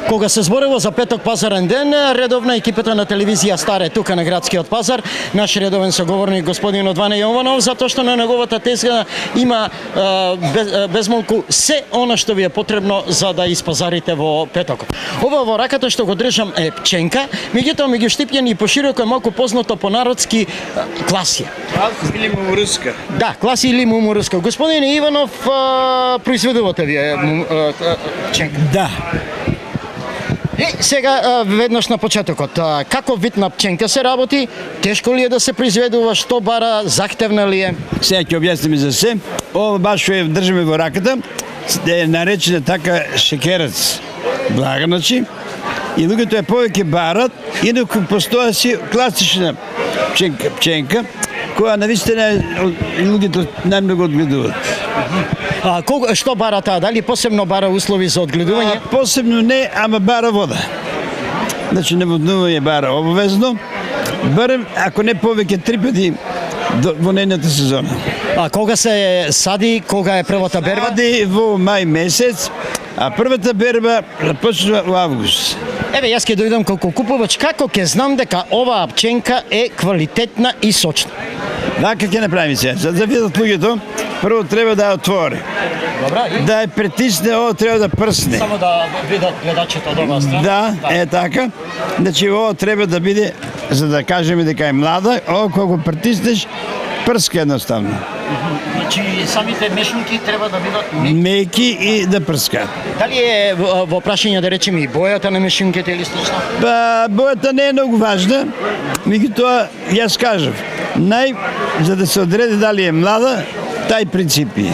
Кога се зборува за петок пазарен ден, редовна екипата на телевизија Стар е тука на градскиот пазар. Наш редовен соговорник господин Одване Јованов, затоа што на неговата тезга има безмалку се она што ви е потребно за да испазарите во петокот. Ова во раката што го држам е пченка, меѓутоа меѓу штипјани и пошироко е малку познато по народски класија. Класи или мумуруска? Да, класи или мумуруска. Господин Иванов, произведувате вие пченка? Да. И сега веднаш на почетокот, каков вид на пченка се работи? Тешко ли е да се произведува? Што бара? Захтевна ли е? Сега ќе објасним за се. Ова баш што ја држиме во раката е наречена така шекерец. Блага, значи. И луѓето е повеќе барат, инаку постоја си класична пченка која навистина луѓето најмногу одгледуваат. Што бара таа? Дали посебно бара услови за одгледување? Посебно не, ама бара вода. Значи наводнување бара обовезно, барем ако не повеќе 3 пати во нејната сезона. А кога се сади, кога е првата берба? Сади во мај месец, а првата берба започнува во август. Еве, јас ќе дојдам како купувач, како ќе знам дека оваа пченка е квалитетна и сочна? Така ќе направиме сега. За да видат луѓето, прво треба да ја отвори. Добра, и? Да ја притисне, ова треба да прсне. Само да видат гледачите од оваа страна. Да, е така. Значи ова треба да биде, за да кажеме дека е млада, ова кога го притиснеш, прска едноставно. Значи самите мешунки треба да бидат Меки и да прска. Дали е во прашање да речеме и бојата на мешунките или слично? Па, бојата не е многу важна, меѓутоа јас кажав, за да се одреди дали е млада, тај принципи.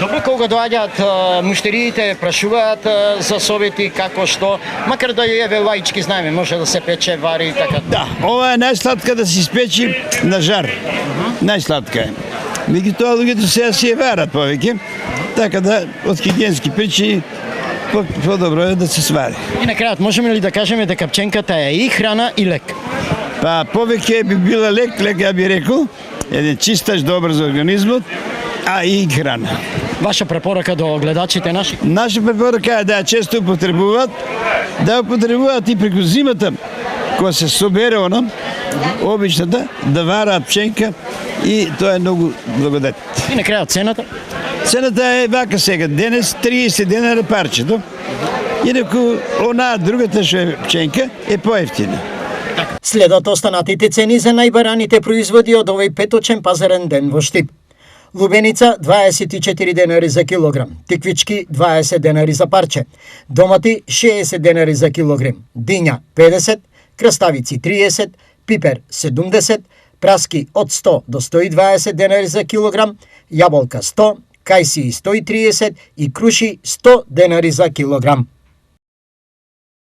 Добро, кога доаѓаат муштериите, прашуваат за совети како што, макар да еве лаички знаеме, може да се пече, вари и така. Да, ова е најсладка да се испечи на жар. Најсладка е. Меѓутоа луѓето сега си ја варат повеќе, така да од хигиенски причини подобро е да се свари. И на крајот можеме ли да кажеме дека пченката е и храна и лек? Па повеќе би била лек ја би рекол, еден чистач добар за организмот, а и храна. Ваша препорака до гледачите наши? Наша препорака е да ја често употребуваат, да употребуваат и преку зимата, кога се собере она, обичната, да вараат пченка и тоа е многу благодатно. И на крајот цената? Цената е вака сега, денес 30 денара парчето, инаку она другата што е пченка е поевтина. Следат останатите цени за најбараните производи од овој петочен пазарен ден во Штип. Лубеница 24 денари за килограм, тиквички 20 денари за парче, домати 60 денари за килограм, диња 50, краставици 30, пипер 70, праски од 100 до 120 денари за килограм, јаболка 100, кајси 130 и круши 100 денари за килограм.